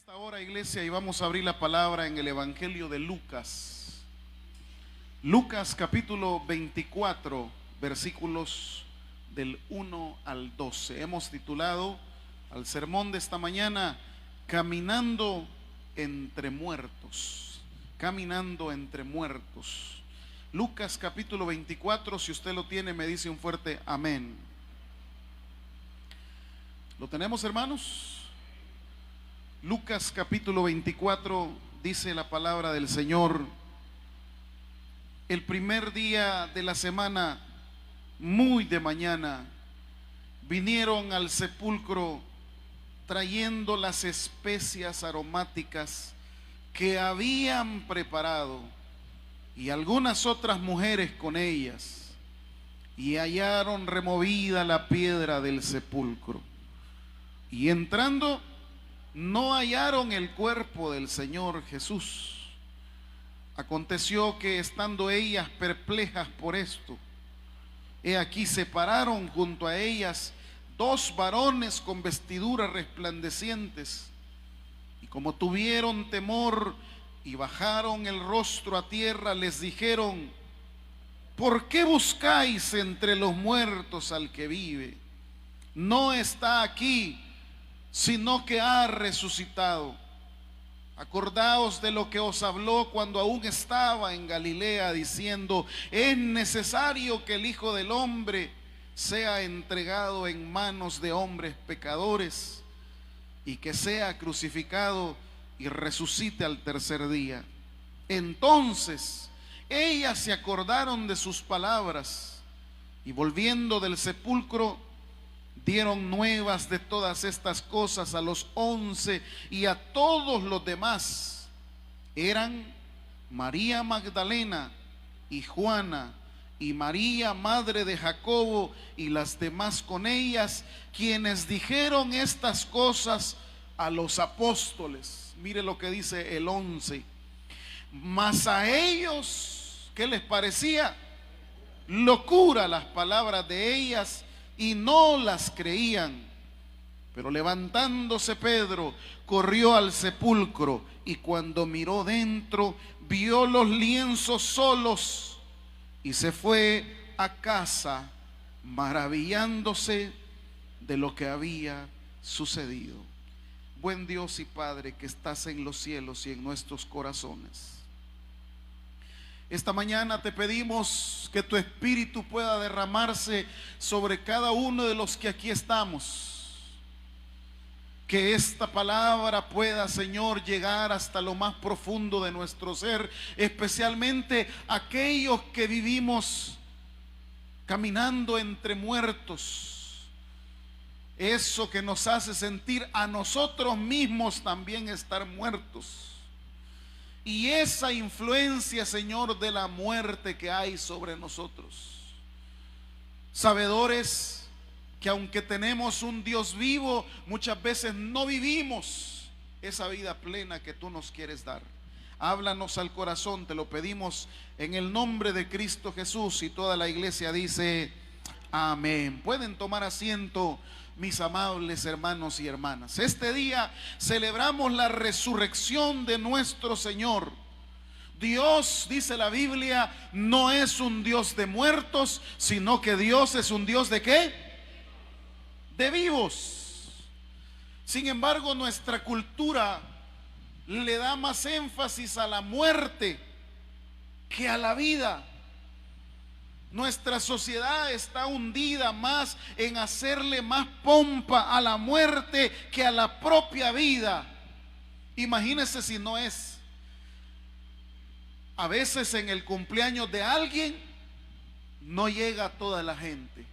esta hora, iglesia, y vamos a abrir la palabra en el Evangelio de Lucas. Lucas capítulo 24, versículos del 1 al 12. Hemos titulado al sermón de esta mañana, Caminando entre muertos. Caminando entre muertos. Lucas capítulo 24, si usted lo tiene, me dice un fuerte amén. ¿Lo tenemos, hermanos? Lucas capítulo 24, dice la palabra del Señor: el primer día de la semana, muy de mañana, vinieron al sepulcro trayendo las especias aromáticas que habían preparado, y algunas otras mujeres con ellas, y hallaron removida la piedra del sepulcro, y entrando no hallaron el cuerpo del Señor Jesús. Aconteció que, estando ellas perplejas por esto, he aquí se pararon junto a ellas dos varones con vestiduras resplandecientes, y como tuvieron temor y bajaron el rostro a tierra, les dijeron: ¿por qué buscáis entre los muertos al que vive? No está aquí, sino que ha resucitado. Acordaos de lo que os habló cuando aún estaba en Galilea, diciendo: es necesario que el Hijo del Hombre sea entregado en manos de hombres pecadores, y que sea crucificado y resucite al tercer día. Entonces ellas se acordaron de sus palabras, y volviendo del sepulcro dieron nuevas de todas estas cosas a los 11 y a todos los demás. Eran María Magdalena y Juana y María, madre de Jacobo, y las demás con ellas, quienes dijeron estas cosas a los apóstoles. Mire lo que dice el 11. Mas a ellos, ¿qué les parecía? Locura las palabras de ellas, y no las creían. Pero levantándose Pedro, corrió al sepulcro, y cuando miró dentro, vio los lienzos solos, y se fue a casa maravillándose de lo que había sucedido. Buen Dios y Padre que estás en los cielos y en nuestros corazones, esta mañana te pedimos que tu Espíritu pueda derramarse sobre cada uno de los que aquí estamos. Que esta palabra pueda, Señor, llegar hasta lo más profundo de nuestro ser, especialmente aquellos que vivimos caminando entre muertos. Eso que nos hace sentir a nosotros mismos también estar muertos. Y esa influencia, Señor, de la muerte que hay sobre nosotros, sabedores que aunque tenemos un Dios vivo, muchas veces no vivimos esa vida plena que tú nos quieres dar. Háblanos al corazón, te lo pedimos en el nombre de Cristo Jesús. Y toda la iglesia dice amén. Pueden tomar asiento, mis amables hermanos y hermanas. Este día celebramos la resurrección de nuestro Señor. Dios, dice la Biblia, no es un Dios de muertos, sino que Dios es un Dios ¿de qué? De vivos. Sin embargo, nuestra cultura le da más énfasis a la muerte que a la vida. Nuestra sociedad está hundida más en hacerle más pompa a la muerte que a la propia vida. Imagínese si no es. A veces en el cumpleaños de alguien no llega toda la gente,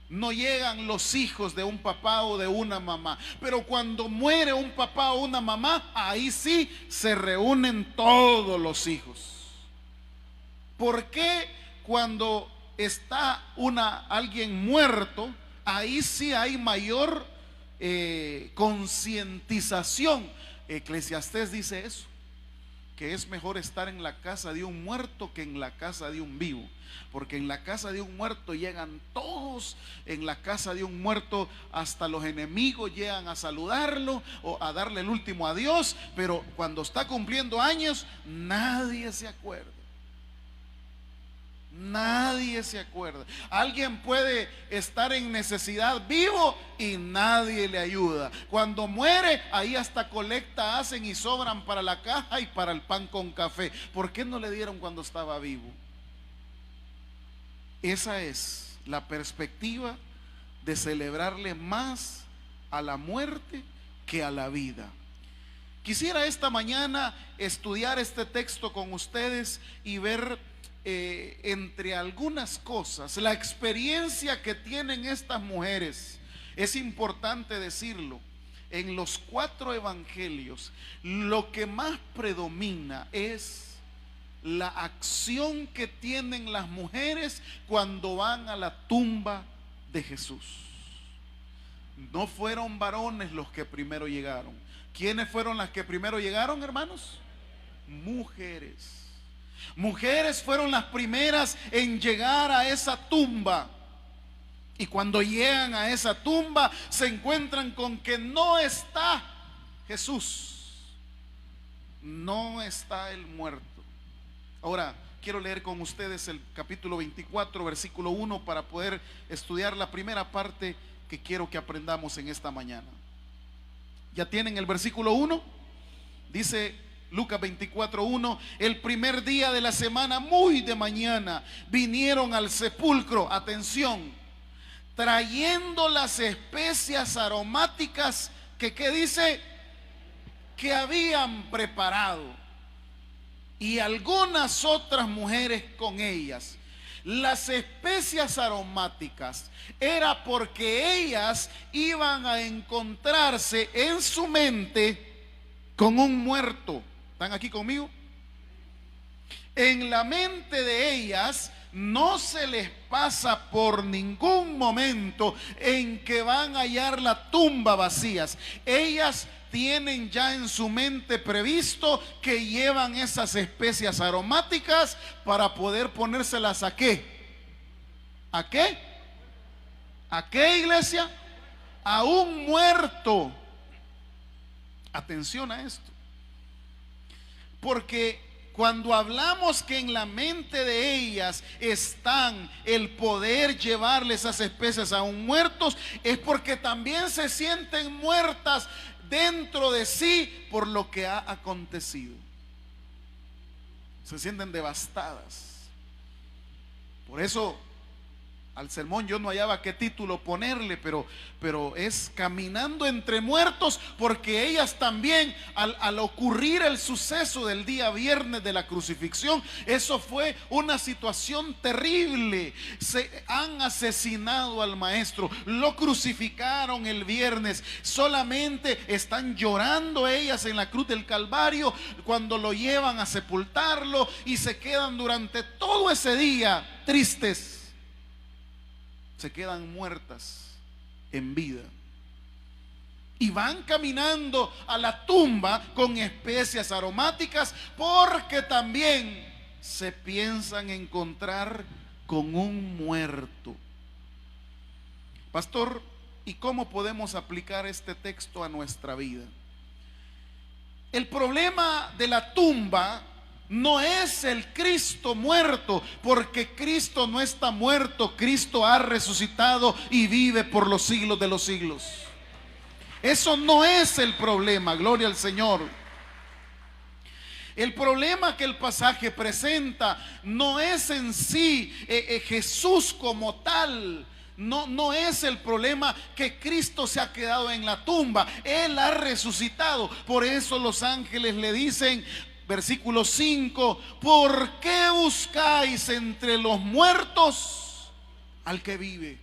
no llegan los hijos de un papá o de una mamá, pero cuando muere un papá o una mamá, ahí sí se reúnen todos los hijos. ¿Por qué? Cuando está alguien muerto, ahí sí hay mayor concientización. Eclesiastés dice eso. que es mejor estar en la casa de un muerto que en la casa de un vivo, porque en la casa de un muerto llegan todos, en la casa de un muerto hasta los enemigos llegan a saludarlo o a darle el último adiós, pero cuando está cumpliendo años nadie se acuerda. Nadie se acuerda. Alguien puede estar en necesidad vivo y nadie le ayuda. Cuando muere, ahí hasta colecta hacen y sobran para la caja y para el pan con café. ¿Por qué no le dieron cuando estaba vivo? Esa es la perspectiva de celebrarle más a la muerte que a la vida. Quisiera esta mañana estudiar este texto con ustedes y ver entre algunas cosas la experiencia que tienen estas mujeres. Es importante decirlo, en los 4 evangelios lo que más predomina es la acción que tienen las mujeres cuando van a la tumba de Jesús. No fueron varones los que primero llegaron. ¿Quiénes fueron las que primero llegaron, hermanos? Mujeres. Mujeres fueron las primeras en llegar a esa tumba. Y cuando llegan a esa tumba se encuentran con que no está Jesús, no está el muerto. Ahora quiero leer con ustedes el capítulo 24, versículo 1, para poder estudiar la primera parte que quiero que aprendamos en esta mañana. ¿Ya tienen el versículo 1? Dice Lucas 24:1: el primer día de la semana, muy de mañana, vinieron al sepulcro, atención, trayendo las especias aromáticas ¿qué dice? Que habían preparado, y algunas otras mujeres con ellas. Las especias aromáticas era porque ellas iban a encontrarse en su mente con un muerto. ¿Están aquí conmigo? En la mente de ellas no se les pasa por ningún momento en que van a hallar la tumba vacías. Ellas tienen ya en su mente previsto que llevan esas especias aromáticas para poder ponérselas ¿a qué? ¿A qué? ¿A qué, iglesia? A un muerto. Atención a esto, porque cuando hablamos que en la mente de ellas están el poder llevarle esas especias a un muerto, es porque también se sienten muertas dentro de sí por lo que ha acontecido. Se sienten devastadas. Por eso al sermón yo no hallaba qué título ponerle, pero es caminando entre muertos, porque ellas también al ocurrir el suceso del día viernes de la crucifixión, eso fue una situación terrible. Se han asesinado al maestro, lo crucificaron el viernes, solamente están llorando ellas en la cruz del Calvario cuando lo llevan a sepultarlo, y se quedan durante todo ese día tristes. Se quedan muertas en vida y van caminando a la tumba con especias aromáticas, porque también se piensan encontrar con un muerto. Pastor, ¿y cómo podemos aplicar este texto a nuestra vida? El problema de la tumba no es el Cristo muerto, porque Cristo no está muerto. Cristo ha resucitado y vive por los siglos de los siglos. Eso no es el problema, gloria al Señor. El problema que el pasaje presenta no es en sí Jesús como tal. No es el problema que Cristo se ha quedado en la tumba. Él ha resucitado. Por eso los ángeles le dicen, versículo 5: ¿por qué buscáis entre los muertos al que vive?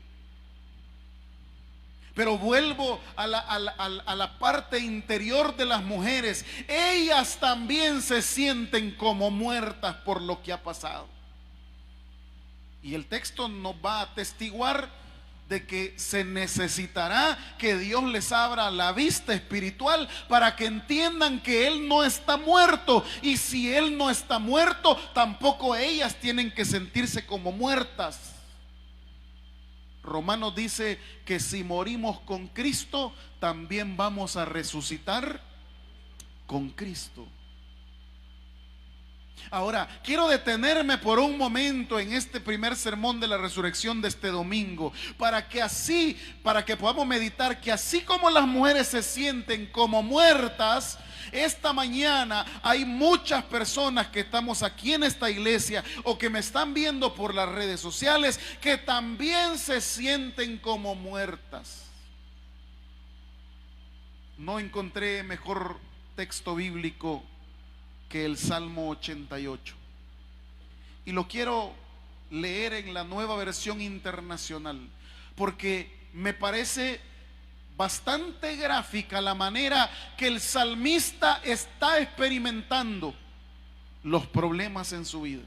Pero vuelvo a la parte interior de las mujeres. Ellas también se sienten como muertas por lo que ha pasado. Y el texto nos va a atestiguar de que se necesitará que Dios les abra la vista espiritual para que entiendan que Él no está muerto. Y si Él no está muerto, tampoco ellas tienen que sentirse como muertas. Romanos dice que si morimos con Cristo, también vamos a resucitar con Cristo. Ahora, quiero detenerme por un momento en este primer sermón de la resurrección de este domingo, para que podamos meditar que así como las mujeres se sienten como muertas, esta mañana hay muchas personas que estamos aquí en esta iglesia o que me están viendo por las redes sociales que también se sienten como muertas. No encontré mejor texto bíblico que el Salmo 88. Y lo quiero leer en la Nueva Versión Internacional, porque me parece bastante gráfica la manera que el salmista está experimentando los problemas en su vida.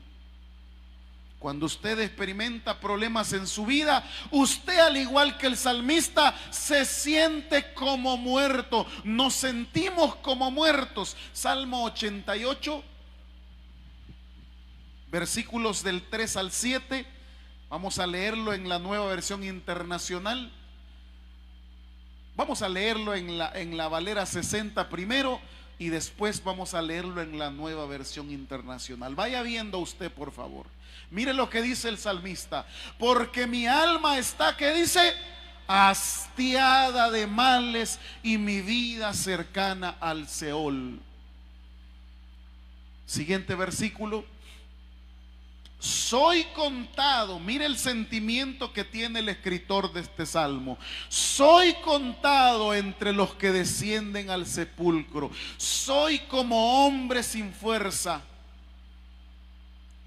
Cuando usted experimenta problemas en su vida, usted, al igual que el salmista, se siente como muerto. Nos sentimos como muertos. Salmo 88, versículos del 3 al 7. Vamos a leerlo en la Nueva Versión Internacional. Vamos a leerlo en la Valera 60 primero, y después vamos a leerlo en la Nueva Versión Internacional. Vaya viendo usted, por favor. Mire lo que dice el salmista: porque mi alma está, ¿qué dice? Hastiada de males, y mi vida cercana al Seol. Siguiente versículo: soy contado. Mire el sentimiento que tiene el escritor de este salmo. Soy contado entre los que descienden al sepulcro. Soy como hombre sin fuerza.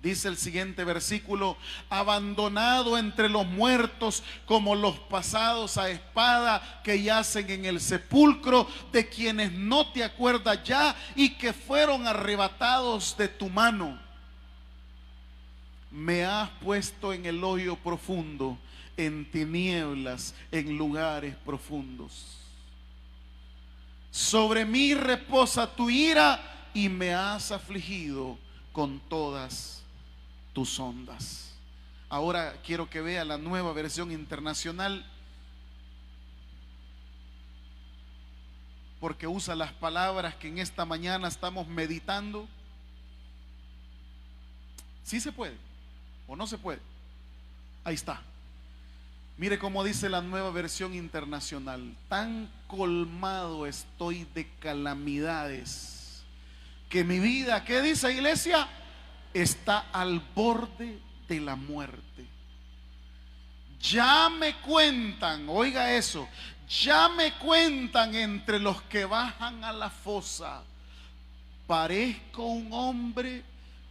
Dice el siguiente versículo: abandonado entre los muertos, como los pasados a espada que yacen en el sepulcro, de quienes no te acuerdas ya y que fueron arrebatados de tu mano. Me has puesto en el hoyo profundo, en tinieblas, en lugares profundos. Sobre mí reposa tu ira, y me has afligido con todas tus ondas. Ahora quiero que vea la Nueva Versión Internacional, porque usa las palabras que en esta mañana estamos meditando. ¿Sí se puede o no se puede? Ahí está. Mire cómo dice la Nueva Versión Internacional: tan colmado estoy de calamidades que mi vida, ¿qué dice, iglesia? Está al borde de la muerte. Ya me cuentan, oiga eso, ya me cuentan entre los que bajan a la fosa. Parezco un hombre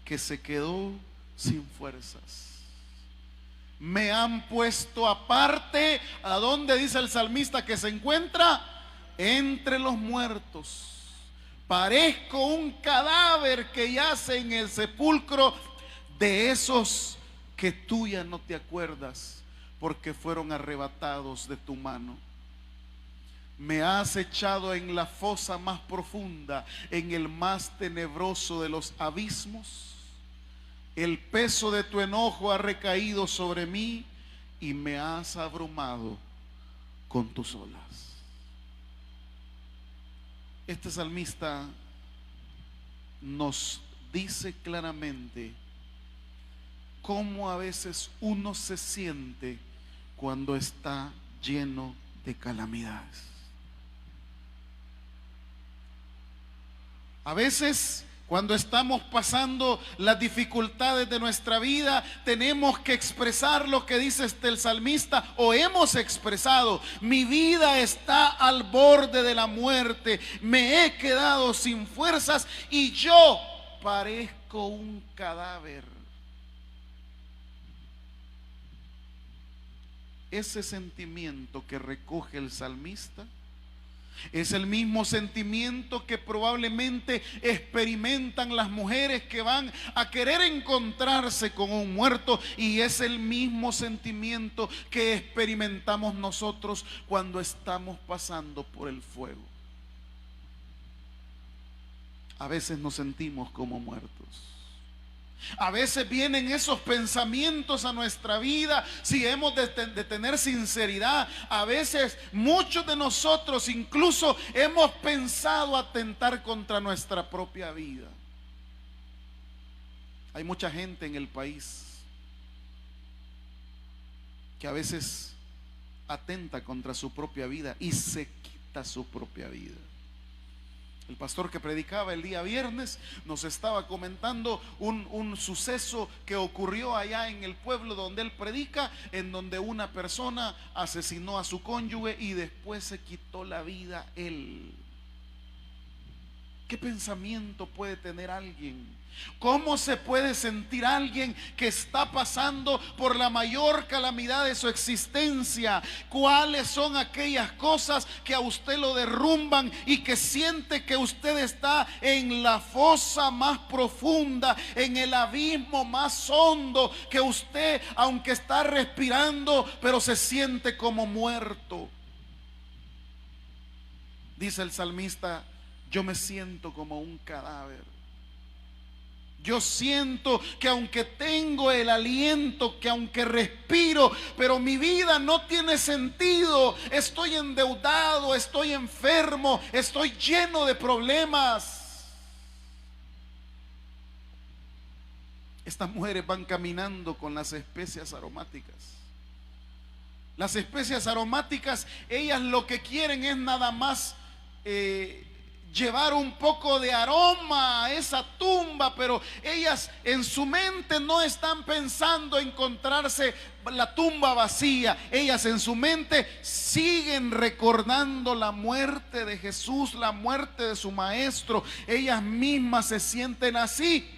que se quedó sin fuerzas. Me han puesto aparte. ¿A dónde dice el salmista que se encuentra? Entre los muertos. Parezco un cadáver que yace en el sepulcro, de esos que tú ya no te acuerdas, porque fueron arrebatados de tu mano. Me has echado en la fosa más profunda, en el más tenebroso de los abismos. El peso de tu enojo ha recaído sobre mí, y me has abrumado con tus olas. Este salmista nos dice claramente cómo a veces uno se siente cuando está lleno de calamidades. A veces, cuando estamos pasando las dificultades de nuestra vida, tenemos que expresar lo que dice el salmista, o hemos expresado: mi vida está al borde de la muerte, me he quedado sin fuerzas y yo parezco un cadáver. Ese sentimiento que recoge el salmista Es el mismo sentimiento que probablemente experimentan las mujeres que van a querer encontrarse con un muerto, y es el mismo sentimiento que experimentamos nosotros cuando estamos pasando por el fuego. A veces nos sentimos como muertos. A veces vienen esos pensamientos a nuestra vida, si hemos de tener sinceridad. A veces muchos de nosotros incluso hemos pensado atentar contra nuestra propia vida. Hay mucha gente en el país que a veces atenta contra su propia vida y se quita su propia vida. El pastor que predicaba el día viernes nos estaba comentando un suceso que ocurrió allá en el pueblo donde él predica, en donde una persona asesinó a su cónyuge y después se quitó la vida él. ¿Qué pensamiento puede tener alguien? ¿Cómo se puede sentir alguien que está pasando por la mayor calamidad de su existencia? ¿Cuáles son aquellas cosas que a usted lo derrumban y que siente que usted está en la fosa más profunda, en el abismo más hondo, que usted, aunque está respirando, pero se siente como muerto? Dice el salmista: yo me siento como un cadáver. Yo siento que aunque tengo el aliento, que aunque respiro, pero mi vida no tiene sentido. Estoy endeudado, estoy enfermo, estoy lleno de problemas. Estas mujeres van caminando con las especias aromáticas. Las especias aromáticas, ellas lo que quieren es nada más llevar un poco de aroma a esa tumba, pero ellas en su mente no están pensando encontrarse la tumba vacía. Ellas en su mente siguen recordando la muerte de Jesús, la muerte de su maestro. Ellas mismas se sienten así.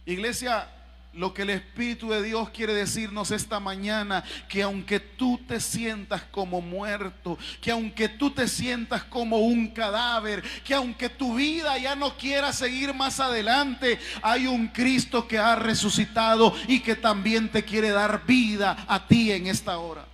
Iglesia, lo que el Espíritu de Dios quiere decirnos esta mañana, que aunque tú te sientas como muerto, que aunque tú te sientas como un cadáver, que aunque tu vida ya no quiera seguir más adelante, hay un Cristo que ha resucitado y que también te quiere dar vida a ti en esta hora.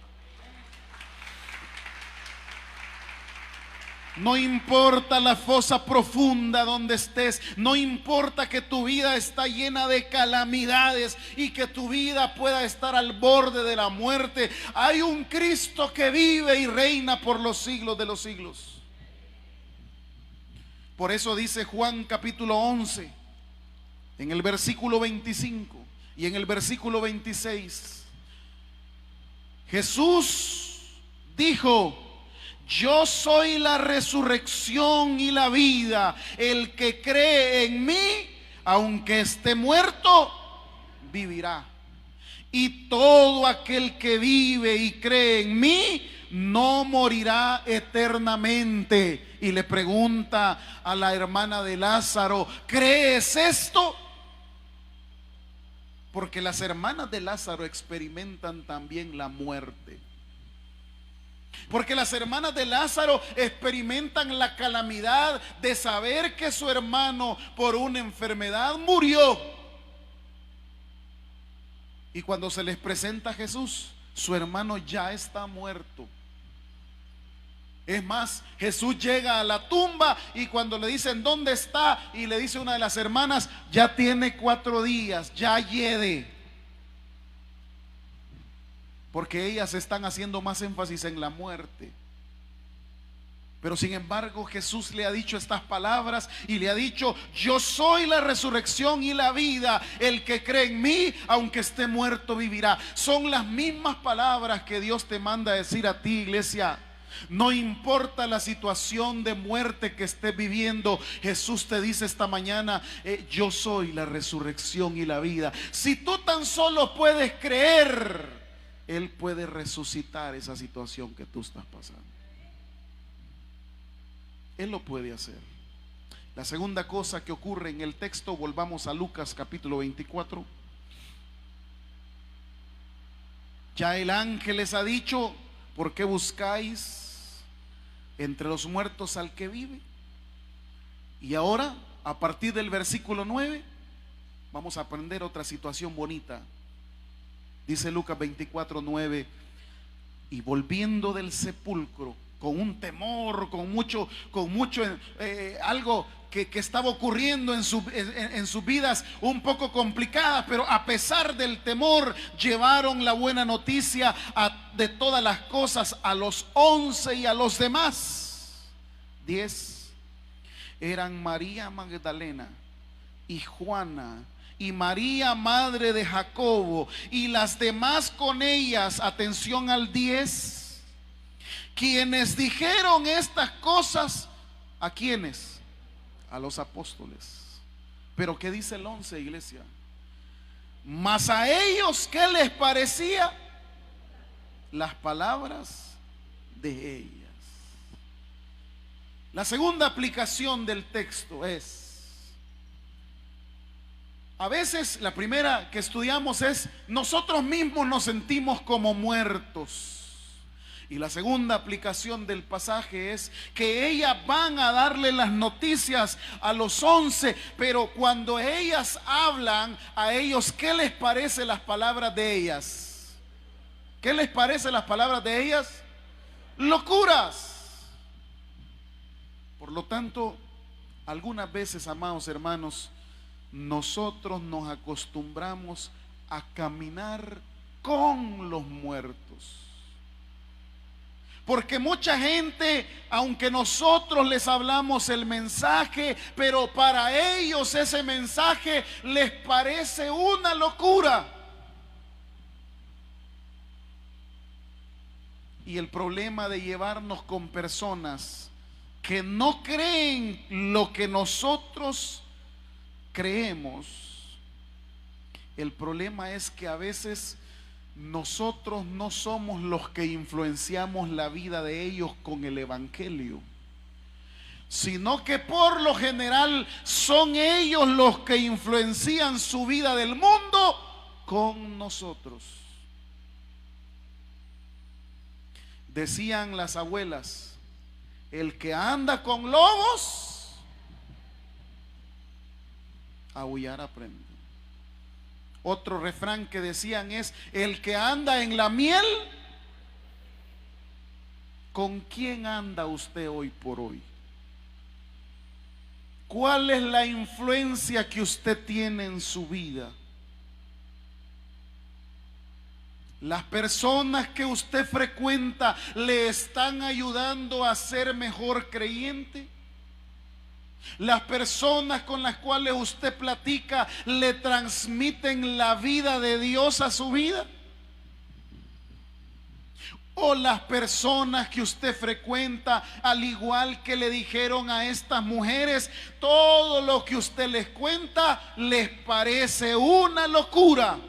No importa la fosa profunda donde estés, no importa que tu vida está llena de calamidades y que tu vida pueda estar al borde de la muerte. Hay un Cristo que vive y reina por los siglos de los siglos. Por eso dice Juan capítulo 11, en el versículo 25 y en el versículo 26, Jesús dijo: yo soy la resurrección y la vida. El que cree en mí, aunque esté muerto, vivirá. Y todo aquel que vive y cree en mí, no morirá eternamente. Y le pregunta a la hermana de Lázaro: ¿crees esto? Porque las hermanas de Lázaro experimentan también la muerte. Porque las hermanas de Lázaro experimentan la calamidad de saber que su hermano por una enfermedad murió. Y cuando se les presenta a Jesús, su hermano ya está muerto. Es más, Jesús llega a la tumba y cuando le dicen ¿dónde está? Y le dice una de las hermanas: ya tiene 4 días, ya hiede. Porque ellas están haciendo más énfasis en la muerte. Pero sin embargo Jesús le ha dicho estas palabras y le ha dicho: yo soy la resurrección y la vida. El que cree en mí, aunque esté muerto, vivirá. Son las mismas palabras que Dios te manda a decir a ti, iglesia. No importa la situación de muerte que estés viviendo, Jesús te dice esta mañana: yo soy la resurrección y la vida. Si tú tan solo puedes creer, Él puede resucitar esa situación que tú estás pasando. Él lo puede hacer. La segunda cosa que ocurre en el texto, volvamos a Lucas capítulo 24. Ya el ángel les ha dicho: ¿por qué buscáis entre los muertos al que vive. Y ahora, a partir del versículo 9, vamos a aprender otra situación bonita. Dice Lucas 24:9, y volviendo del sepulcro, con un temor, con mucho algo que estaba ocurriendo en sus vidas un poco complicadas, pero a pesar del temor, llevaron la buena noticia de todas las cosas a los 11 y a los demás. 10 eran María Magdalena y Juana y María, madre de Jacobo, y las demás con ellas, atención al 10, quienes dijeron estas cosas. ¿A quiénes? A los apóstoles. Pero ¿qué dice el 11, iglesia? Mas a ellos, ¿qué les parecía? Las palabras de ellas. La segunda aplicación del texto es, a veces la primera que estudiamos es, nosotros mismos nos sentimos como muertos. Y la segunda aplicación del pasaje es que ellas van a darle las noticias a los 11, pero cuando ellas hablan a ellos, ¿qué les parece las palabras de ellas? ¿Qué les parece las palabras de ellas? Locuras. Por lo tanto, algunas veces, amados hermanos, nosotros nos acostumbramos a caminar con los muertos. Porque mucha gente, aunque nosotros les hablamos el mensaje, pero para ellos ese mensaje les parece una locura. Y el problema de llevarnos con personas que no creen lo que nosotros creemos, el problema es que a veces nosotros no somos los que influenciamos la vida de ellos con el evangelio, sino que por lo general son ellos los que influencian su vida del mundo con nosotros. Decían las abuelas, el que anda con lobos, aullar aprende. Otro refrán que decían es, el que anda en la miel, ¿con quién anda usted hoy por hoy? ¿Cuál es la influencia que usted tiene en su vida? Las personas que usted frecuenta le están ayudando a ser mejor creyente. Las personas con las cuales usted platica le transmiten la vida de Dios a su vida. O las personas que usted frecuenta, al igual que le dijeron a estas mujeres, todo lo que usted les cuenta les parece una locura.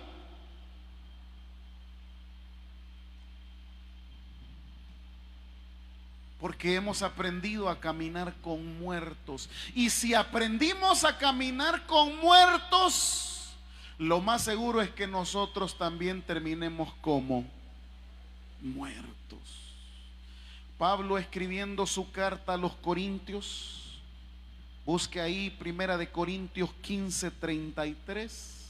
Porque hemos aprendido a caminar con muertos. Y si aprendimos a caminar con muertos, lo más seguro es que nosotros también terminemos como muertos. Pablo, escribiendo su carta a los Corintios, busque ahí 1 Corintios 15:33.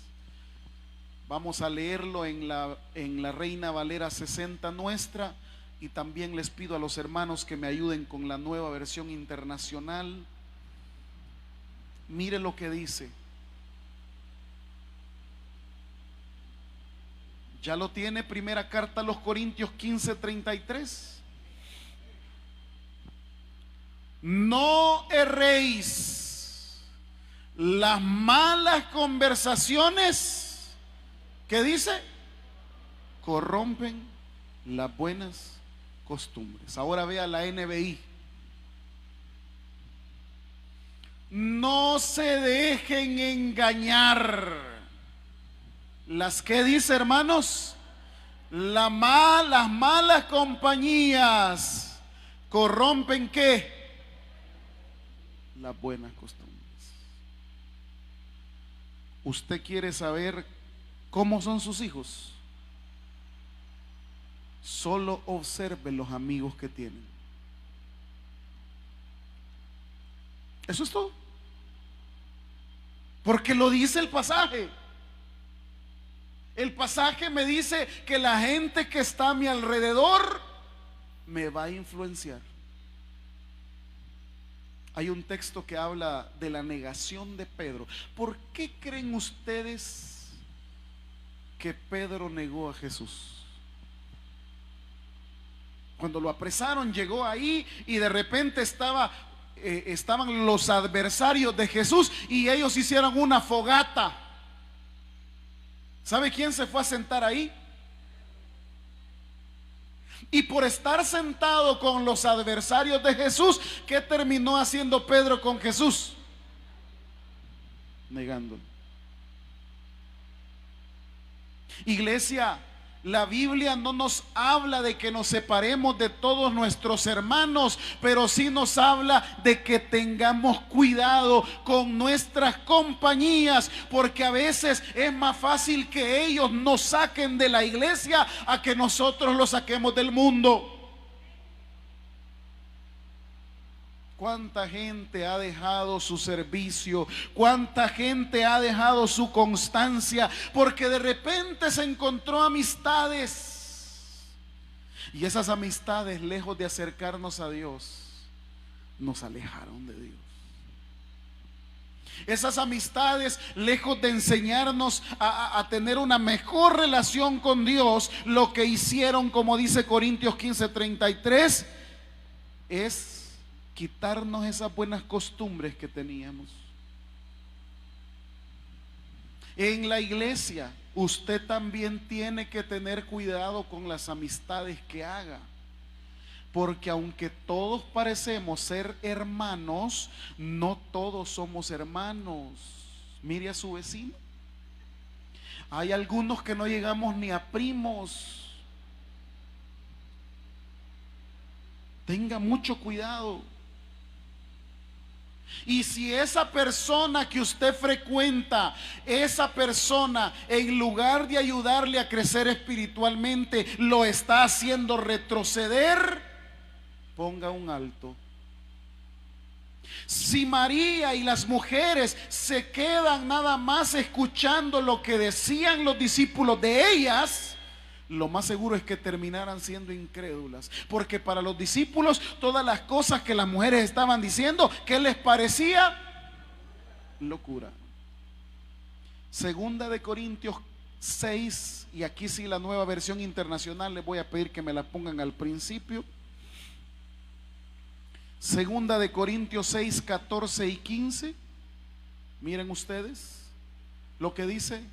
Vamos a leerlo en la Reina Valera 60 nuestra. Y también les pido a los hermanos que me ayuden con la Nueva Versión Internacional. Mire lo que dice. ¿Ya lo tiene? Primera carta a los Corintios 15:33. No erréis, las malas conversaciones, ¿qué dice? Corrompen las buenas costumbres. Ahora vea la NBI. No se dejen engañar. ¿Las que dice, hermanos? Las malas compañías corrompen ¿qué? Las buenas costumbres. ¿Usted quiere saber cómo son sus hijos? Solo observe los amigos que tienen. Eso es todo. Porque lo dice el pasaje. El pasaje me dice que la gente que está a mi alrededor me va a influenciar. Hay un texto que habla de la negación de Pedro. ¿Por qué creen ustedes que Pedro negó a Jesús? Cuando lo apresaron, llegó ahí y de repente estaban los adversarios de Jesús y ellos hicieron una fogata. ¿Sabe quién se fue a sentar ahí? Y por estar sentado con los adversarios de Jesús, ¿qué terminó haciendo Pedro con Jesús? Negándolo. Iglesia, la Biblia no nos habla de que nos separemos de todos nuestros hermanos, pero sí nos habla de que tengamos cuidado con nuestras compañías, porque a veces es más fácil que ellos nos saquen de la iglesia a que nosotros los saquemos del mundo. ¿Cuánta gente ha dejado su servicio? ¿Cuánta gente ha dejado su constancia? Porque de repente se encontró amistades. Y esas amistades, lejos de acercarnos a Dios, nos alejaron de Dios. Esas amistades, lejos de enseñarnos a tener una mejor relación con Dios, lo que hicieron, como dice Corintios 15:33, es quitarnos esas buenas costumbres que teníamos. En la iglesia, usted también tiene que tener cuidado con las amistades que haga, porque aunque todos parecemos ser hermanos, no todos somos hermanos. Mire a su vecino. Hay algunos que no llegamos ni a primos. Tenga mucho cuidado. Y si esa persona que usted frecuenta, esa persona, en lugar de ayudarle a crecer espiritualmente, lo está haciendo retroceder, ponga un alto. Si María y las mujeres se quedan nada más escuchando lo que decían los discípulos de ellas, lo más seguro es que terminaran siendo incrédulas, porque para los discípulos todas las cosas que las mujeres estaban diciendo, ¿qué les parecía? Locura. Segunda de Corintios 6, y aquí sí la Nueva Versión Internacional, les voy a pedir que me la pongan al principio. Segunda de Corintios 6, 14 y 15. Miren ustedes lo que dice: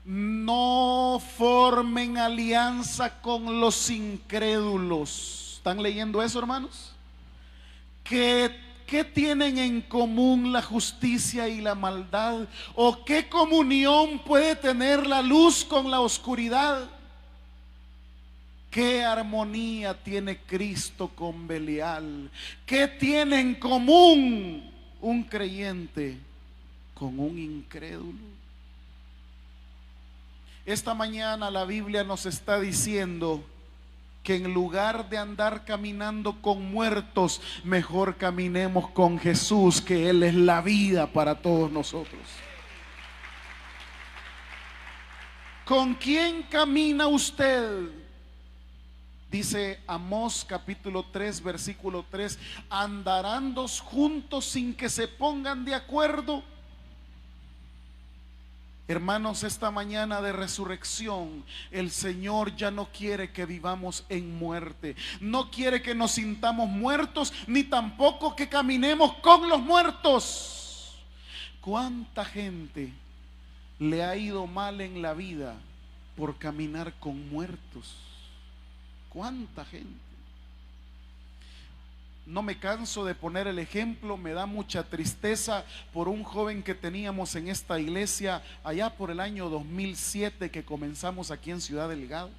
no formen alianza con los incrédulos. ¿Están leyendo eso, hermanos? ¿Qué tienen en común la justicia y la maldad? ¿O qué comunión puede tener la luz con la oscuridad? ¿Qué armonía tiene Cristo con Belial? ¿Qué tiene en común un creyente con un incrédulo? Esta mañana la Biblia nos está diciendo que en lugar de andar caminando con muertos, mejor caminemos con Jesús, que Él es la vida para todos nosotros. ¿Con quién camina usted? Dice Amós capítulo 3 versículo 3: ¿andarán dos juntos sin que se pongan de acuerdo? Hermanos, esta mañana de resurrección, el Señor ya no quiere que vivamos en muerte. No quiere que nos sintamos muertos, ni tampoco que caminemos con los muertos. ¿Cuánta gente le ha ido mal en la vida por caminar con muertos? ¿Cuánta gente? No me canso de poner el ejemplo, me da mucha tristeza por un joven que teníamos en esta iglesia allá por el año 2007 que comenzamos aquí en Ciudad Delgado.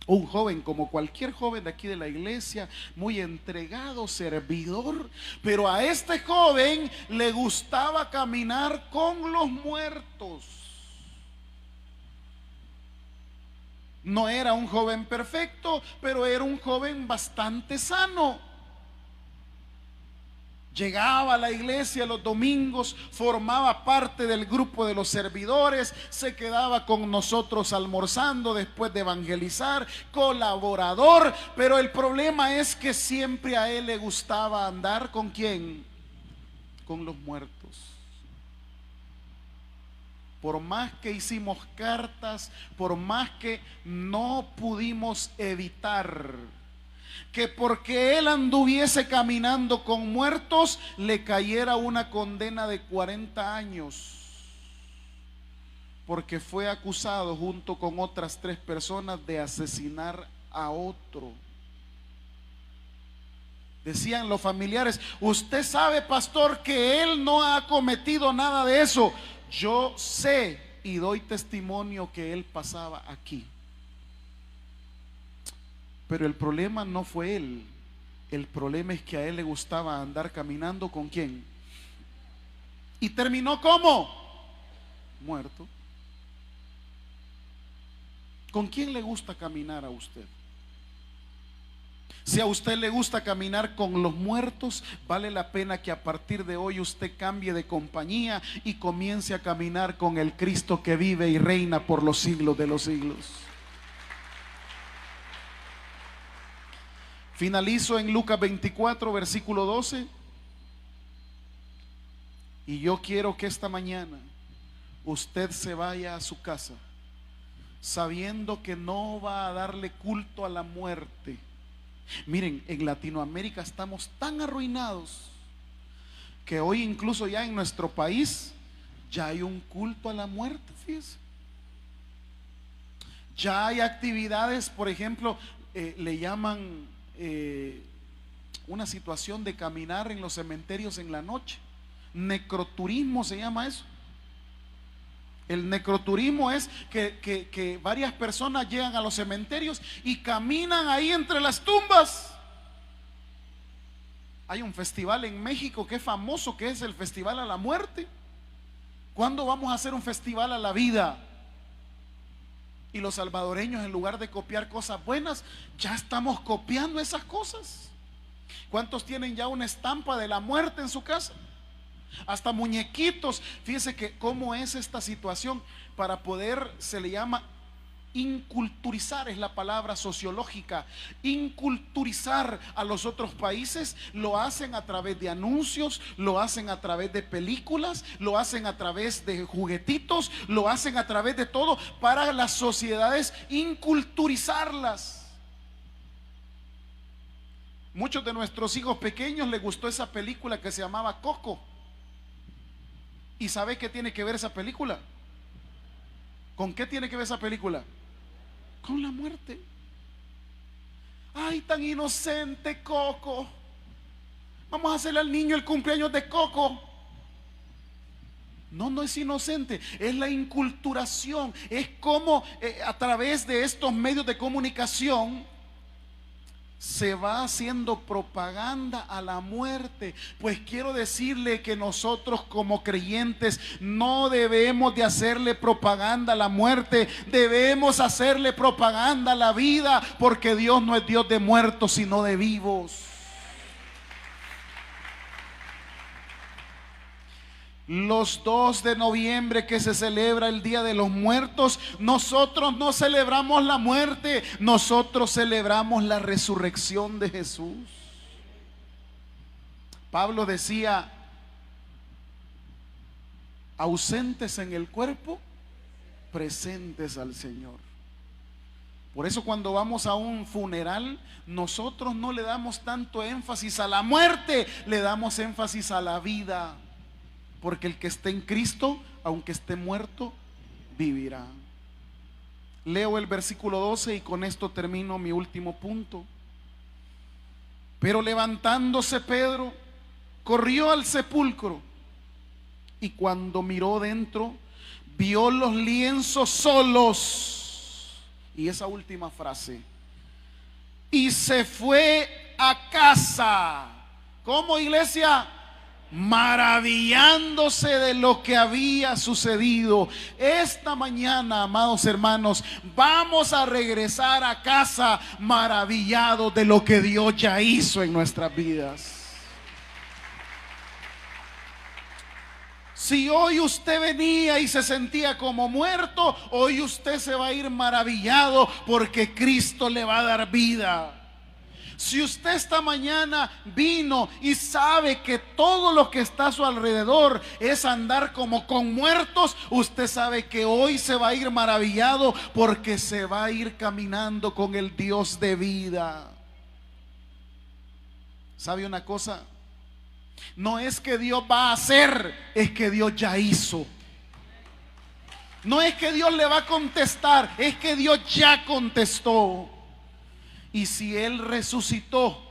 Un joven como cualquier joven de aquí de la iglesia, muy entregado, servidor, pero a este joven le gustaba caminar con los muertos. No era un joven perfecto, pero era un joven bastante sano. Llegaba a la iglesia los domingos, formaba parte del grupo de los servidores, se quedaba con nosotros almorzando después de evangelizar, colaborador, pero el problema es que siempre a él le gustaba andar ¿con quién? Con los muertos. Por más que hicimos cartas, por más que no pudimos evitar que porque él anduviese caminando con muertos, le cayera una condena de 40 años. Porque fue acusado junto con otras 3 personas de asesinar a otro. Decían los familiares: usted sabe, pastor, que él no ha cometido nada de eso. Yo sé y doy testimonio que él pasaba aquí. Pero el problema no fue él. El problema es que a él le gustaba andar caminando ¿con quién? Y terminó ¿cómo? Muerto. ¿Con quién le gusta caminar a usted? Si a usted le gusta caminar con los muertos, vale la pena que a partir de hoy usted cambie de compañía y comience a caminar con el Cristo que vive y reina por los siglos de los siglos. Finalizo en Lucas 24, versículo 12. Y yo quiero que esta mañana usted se vaya a su casa sabiendo que no va a darle culto a la muerte. Miren, en Latinoamérica estamos tan arruinados que hoy incluso ya en nuestro país ya hay un culto a la muerte, fíjense. Ya hay actividades, por ejemplo, le llaman una situación de caminar en los cementerios en la noche. Necroturismo se llama eso. El necroturismo es que varias personas llegan a los cementerios y caminan ahí entre las tumbas. Hay un festival en México que es famoso, que es el Festival a la Muerte. ¿Cuándo vamos a hacer un festival a la vida? Y los salvadoreños, en lugar de copiar cosas buenas, ya estamos copiando esas cosas. ¿Cuántos tienen ya una estampa de la muerte en su casa? Hasta muñequitos. Fíjense que cómo es esta situación. Para poder, se le llama inculturizar, es la palabra sociológica. Inculturizar a los otros países. Lo hacen a través de anuncios, lo hacen a través de películas, lo hacen a través de juguetitos, lo hacen a través de todo, para las sociedades inculturizarlas. Muchos de nuestros hijos pequeños les gustó esa película que se llamaba Coco. ¿Y sabe qué tiene que ver esa película? ¿Con qué tiene que ver esa película? Con la muerte. Ay, tan inocente Coco. Vamos a hacerle al niño el cumpleaños de Coco. No, no es inocente, es la inculturación. Es como a través de estos medios de comunicación se va haciendo propaganda a la muerte. Pues quiero decirle que nosotros como creyentes no debemos de hacerle propaganda a la muerte, debemos hacerle propaganda a la vida, porque Dios no es Dios de muertos sino de vivos. Los 2 de noviembre, que se celebra el Día de los Muertos, nosotros no celebramos la muerte, nosotros celebramos la resurrección de Jesús. Pablo decía: ausentes en el cuerpo, presentes al Señor. Por eso cuando vamos a un funeral, nosotros no le damos tanto énfasis a la muerte, le damos énfasis a la vida. Porque el que esté en Cristo, aunque esté muerto, vivirá. Leo el versículo 12 y con esto termino mi último punto. Pero levantándose Pedro, corrió al sepulcro, y cuando miró dentro, vio los lienzos solos. Y esa última frase: y se fue a casa. ¿Cómo, iglesia? Maravillándose de lo que había sucedido. Esta mañana, amados hermanos, vamos a regresar a casa maravillados de lo que Dios ya hizo en nuestras vidas. Si hoy usted venía y se sentía como muerto, hoy usted se va a ir maravillado porque Cristo le va a dar vida. Si usted esta mañana vino y sabe que todo lo que está a su alrededor es andar como con muertos, usted sabe que hoy se va a ir maravillado porque se va a ir caminando con el Dios de vida. ¿Sabe una cosa? No es que Dios va a hacer, es que Dios ya hizo. No es que Dios le va a contestar, es que Dios ya contestó. Y si Él resucitó,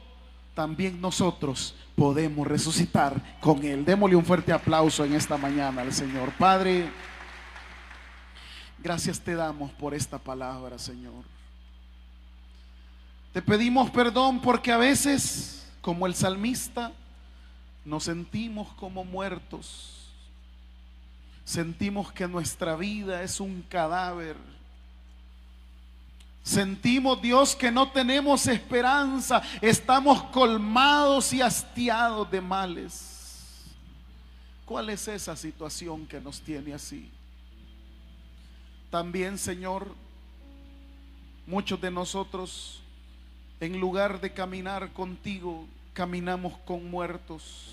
también nosotros podemos resucitar con Él. Démosle un fuerte aplauso en esta mañana al Señor. Padre, gracias te damos por esta palabra, Señor. Te pedimos perdón porque a veces, como el salmista, nos sentimos como muertos. Sentimos que nuestra vida es un cadáver. Sentimos, Dios, que no tenemos esperanza. Estamos colmados y hastiados de males. ¿Cuál es esa situación que nos tiene así? También, Señor, muchos de nosotros, en lugar de caminar contigo, caminamos con muertos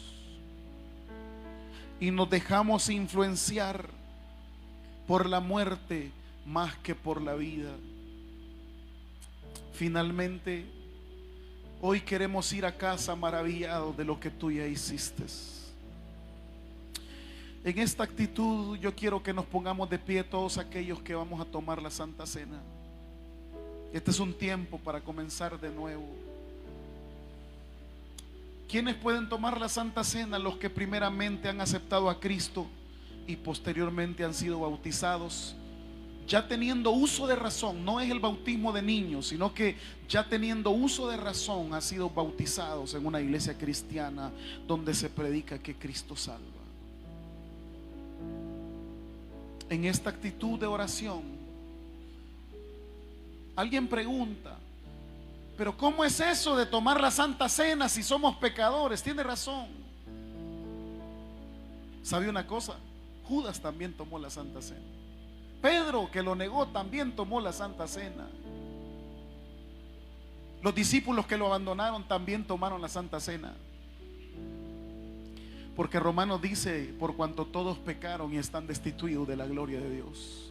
y nos dejamos influenciar por la muerte más que por la vida. Finalmente, hoy queremos ir a casa maravillados de lo que tú ya hiciste. En esta actitud yo quiero que nos pongamos de pie todos aquellos que vamos a tomar la Santa Cena. Este es un tiempo para comenzar de nuevo. ¿Quiénes pueden tomar la Santa Cena? Los que primeramente han aceptado a Cristo y posteriormente han sido bautizados, ya teniendo uso de razón. No es el bautismo de niños, sino que ya teniendo uso de razón han sido bautizados en una iglesia cristiana donde se predica que Cristo salva. En esta actitud de oración, alguien pregunta: pero ¿cómo es eso de tomar la Santa Cena si somos pecadores? Tiene razón. ¿Sabe una cosa? Judas también tomó la Santa Cena. Pedro, que lo negó, también tomó la Santa Cena. Los discípulos que lo abandonaron también tomaron la Santa Cena. Porque Romanos dice: por cuanto todos pecaron y están destituidos de la gloria de Dios.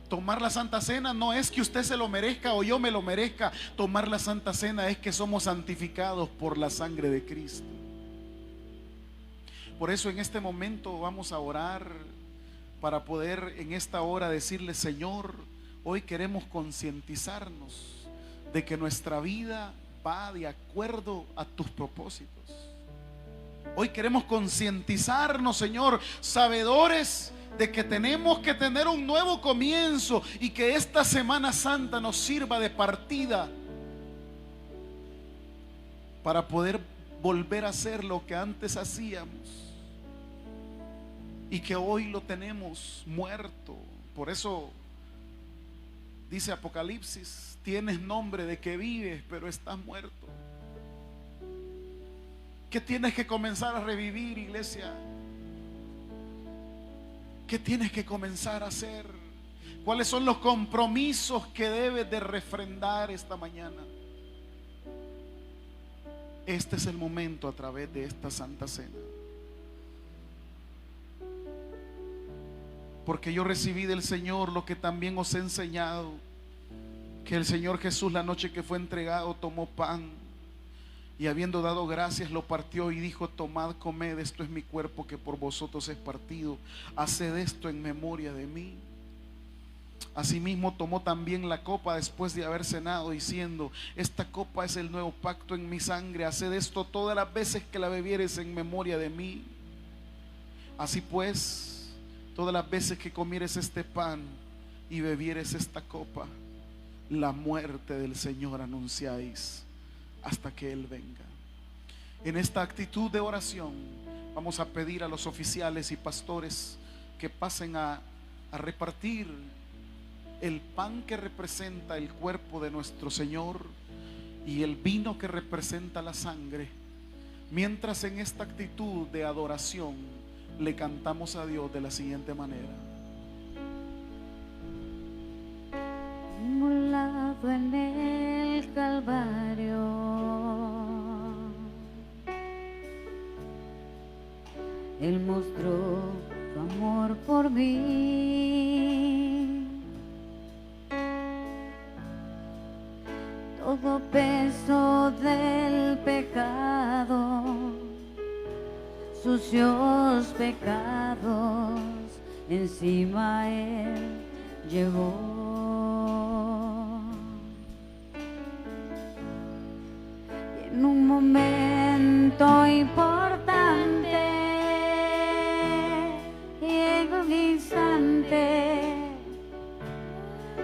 Tomar la Santa Cena no es que usted se lo merezca o yo me lo merezca. Tomar la Santa Cena es que somos santificados por la sangre de Cristo. Por eso en este momento vamos a orar para poder en esta hora decirle: Señor, hoy queremos concientizarnos de que nuestra vida va de acuerdo a tus propósitos. Hoy queremos concientizarnos, Señor, sabedores de que tenemos que tener un nuevo comienzo y que esta Semana Santa nos sirva de partida para poder volver a hacer lo que antes hacíamos y que hoy lo tenemos muerto. Por eso dice Apocalipsis: tienes nombre de que vives, pero estás muerto. ¿Qué tienes que comenzar a revivir, iglesia? ¿Qué tienes que comenzar a hacer? ¿Cuáles son los compromisos que debes de refrendar esta mañana? Este es el momento a través de esta Santa Cena. Porque yo recibí del Señor lo que también os he enseñado, que el Señor Jesús, la noche que fue entregado, tomó pan y habiendo dado gracias lo partió y dijo: tomad, comed, esto es mi cuerpo que por vosotros es partido, haced esto en memoria de mí. Asimismo tomó también la copa después de haber cenado, diciendo: esta copa es el nuevo pacto en mi sangre, haced esto todas las veces que la bebieres en memoria de mí. Así pues, todas las veces que comieres este pan y bebieres esta copa, la muerte del Señor anunciáis hasta que Él venga. En esta actitud de oración vamos a pedir a los oficiales y pastores que pasen a repartir el pan que representa el cuerpo de nuestro Señor y el vino que representa la sangre, mientras en esta actitud de adoración le cantamos a Dios de la siguiente manera. Inmolado en el Calvario, Él mostró su amor por mí. Todo peso del pecado, sucios pecados, encima Él llevó. Y en un momento importante y en un instante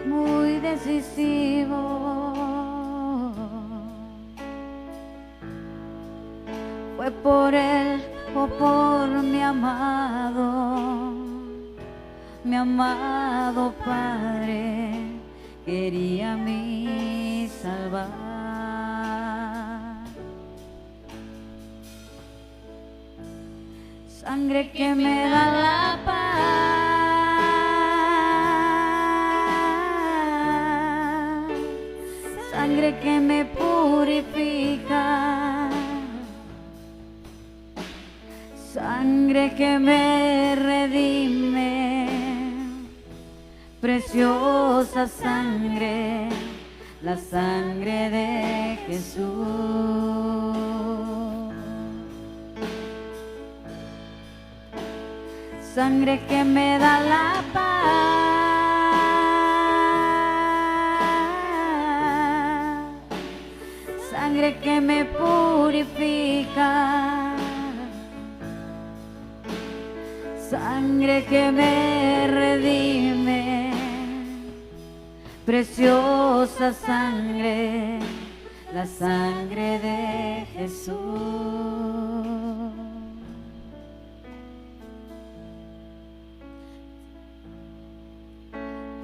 muy decisivo, fue por Él o por mi amado Padre, quería a mí salvar. Sangre que me da la paz, sangre que me purifica, sangre que me redime, preciosa sangre, la sangre de Jesús. Sangre que me da la paz, sangre que me purifica, sangre que me redime, preciosa sangre, la sangre de Jesús.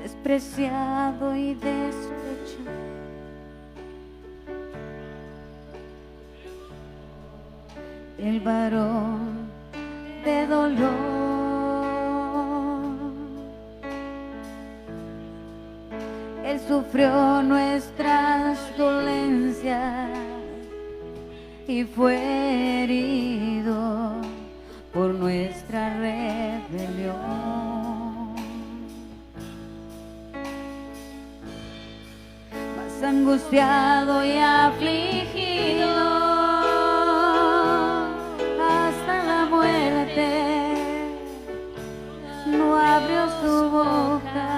Despreciado y deshecho, el varón de dolor, Él sufrió nuestras dolencias y fue herido por nuestra rebelión. Más angustiado y afligido hasta la muerte, no abrió su boca.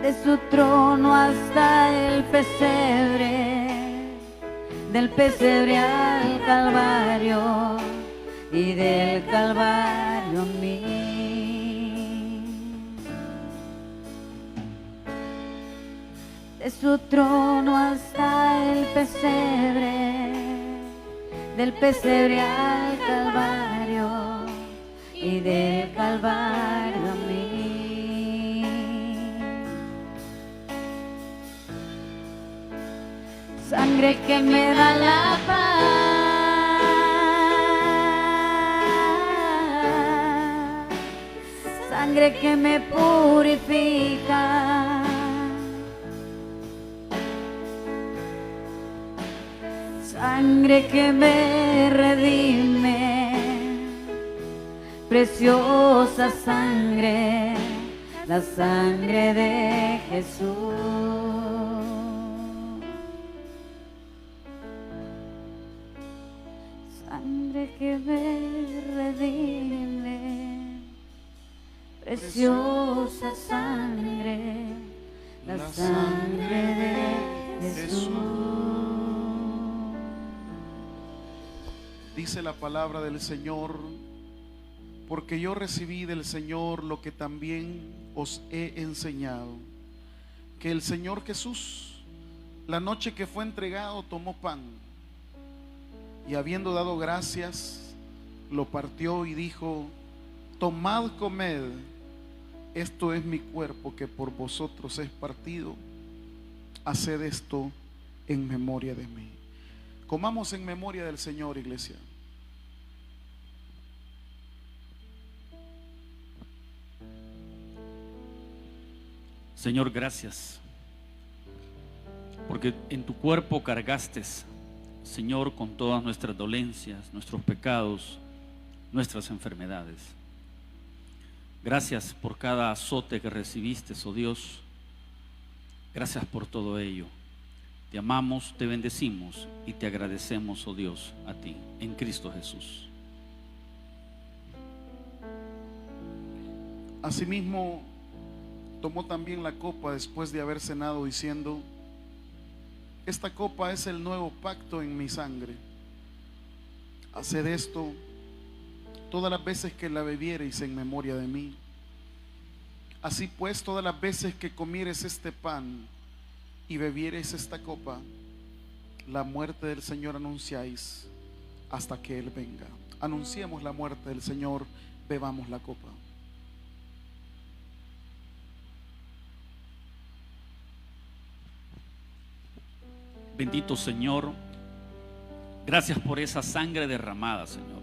De su trono hasta el pesebre, del pesebre al Calvario y del Calvario a mí. De su trono hasta el pesebre, del pesebre al Calvario y del Calvario a mí. Sangre que me da la paz, sangre que me purifica, sangre que me redime, preciosa sangre, la sangre de Jesús. Sangre que me redime, preciosa sangre, la sangre de Jesús. Dice la palabra del Señor: porque yo recibí del Señor lo que también os he enseñado, que el Señor Jesús, la noche que fue entregado, tomó pan y habiendo dado gracias, lo partió y dijo: tomad, comed, esto es mi cuerpo que por vosotros es partido, haced esto en memoria de mí. Comamos en memoria del Señor, iglesia. Señor, gracias, porque en tu cuerpo cargaste, Señor, con todas nuestras dolencias, nuestros pecados, nuestras enfermedades. Gracias por cada azote que recibiste, oh Dios. Gracias por todo ello. Te amamos, te bendecimos y te agradecemos, oh Dios, a ti, en Cristo Jesús. Asimismo, tomó también la copa después de haber cenado, diciendo: esta copa es el nuevo pacto en mi sangre. Haced esto todas las veces que la bebiereis en memoria de mí. Así pues, todas las veces que comiereis este pan y bebiereis esta copa, la muerte del Señor anunciáis hasta que Él venga. Anunciemos la muerte del Señor, bebamos la copa. Bendito Señor, gracias por esa sangre derramada, Señor.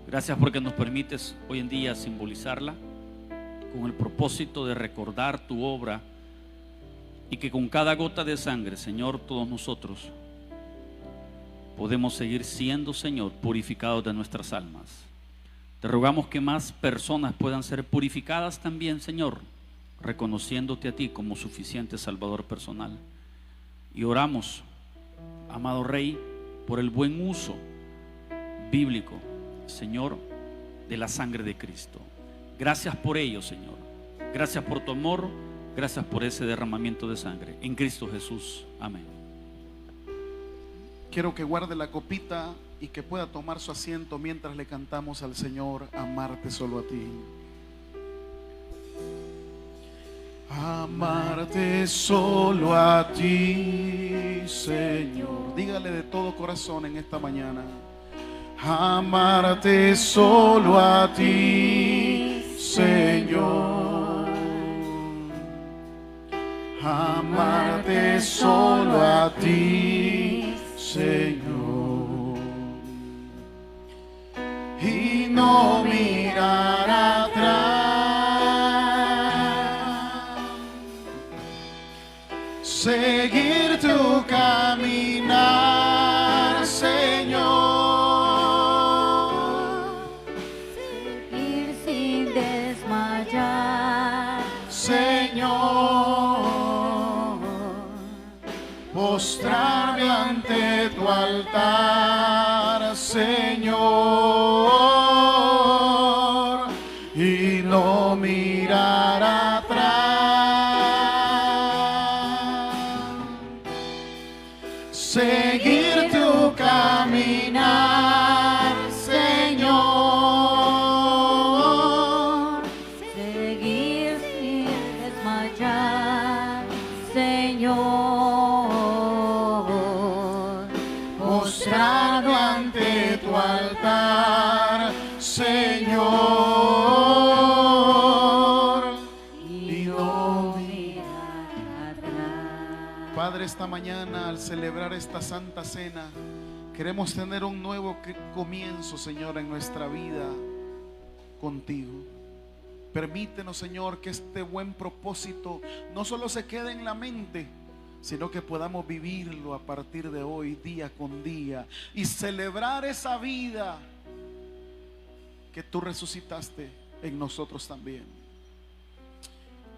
Gracias porque nos permites hoy en día simbolizarla con el propósito de recordar tu obra, y que con cada gota de sangre, Señor, todos nosotros podemos seguir siendo, Señor, purificados de nuestras almas. Te rogamos que más personas puedan ser purificadas también, Señor, reconociéndote a ti como suficiente Salvador personal. Y oramos, amado Rey, por el buen uso bíblico, Señor, de la sangre de Cristo. Gracias por ello, Señor. Gracias por tu amor. Gracias por ese derramamiento de sangre. En Cristo Jesús. Amén. Quiero que guarde la copita y que pueda tomar su asiento mientras le cantamos al Señor: amarte solo a ti. Amarte solo a ti, Señor. Dígale de todo corazón en esta mañana: amarte solo a ti, Señor. Amarte solo a ti, Señor. Y no mirar atrás. Seguir tu caminar, Señor. Seguir sin desmayar, Señor. Postrarme ante tu altar, Señor, y no mirar atrás. Seguir tu caminar, Señor. seguir sin desmayar, Señor. Postrado ante tu altar, Señor, y no mirar atrás. Padre, esta mañana al celebrar esta Santa Cena, queremos tener un nuevo comienzo, Señor, en nuestra vida contigo. Permítenos, Señor, que este buen propósito no solo se quede en la mente, sino que podamos vivirlo a partir de hoy, día con día, y celebrar esa vida que tú resucitaste en nosotros también.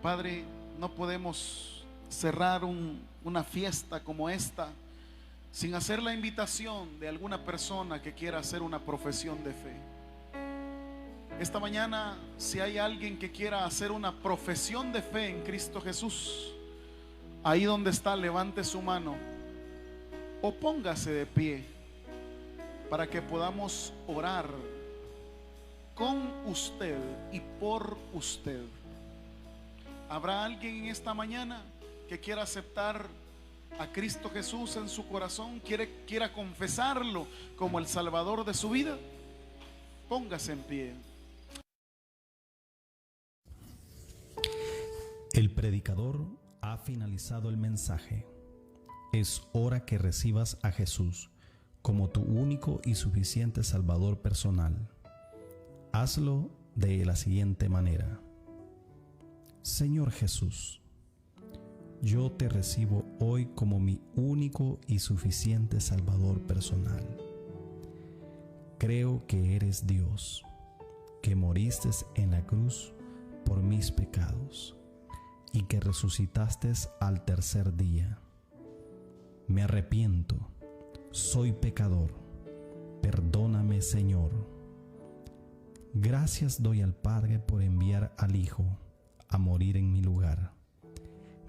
Padre, no podemos cerrar una fiesta como esta sin hacer la invitación de alguna persona que quiera hacer una profesión de fe. Esta mañana, si hay alguien que quiera hacer una profesión de fe en Cristo Jesús, ahí donde está, levante su mano o póngase de pie para que podamos orar con usted y por usted. ¿Habrá alguien en esta mañana que quiera aceptar a Cristo Jesús en su corazón? ¿Quiera confesarlo como el Salvador de su vida? Póngase en pie. El predicador ha finalizado el mensaje. Es hora que recibas a Jesús como tu único y suficiente Salvador personal. Hazlo de la siguiente manera. Señor Jesús, yo te recibo hoy como mi único y suficiente Salvador personal. Creo que eres Dios, que moriste en la cruz por mis pecados y que resucitaste al tercer día. Me arrepiento, soy pecador, perdóname, Señor. Gracias doy al Padre por enviar al Hijo a morir en mi lugar.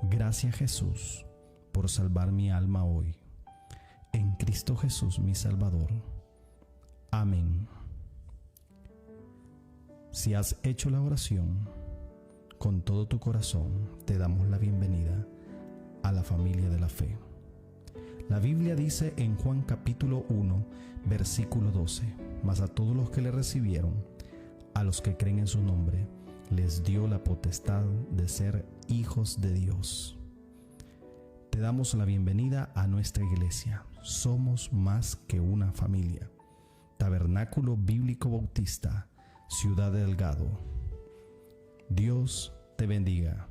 Gracias, Jesús, por salvar mi alma hoy. En Cristo Jesús, mi Salvador. Amén. Si has hecho la oración con todo tu corazón, te damos la bienvenida a la familia de la fe. La Biblia dice en Juan capítulo 1, versículo 12, mas a todos los que le recibieron, a los que creen en su nombre, les dio la potestad de ser hijos de Dios. Te damos la bienvenida a nuestra iglesia. Somos más que una familia. Tabernáculo Bíblico Bautista, Ciudad Delgado. Dios te bendiga.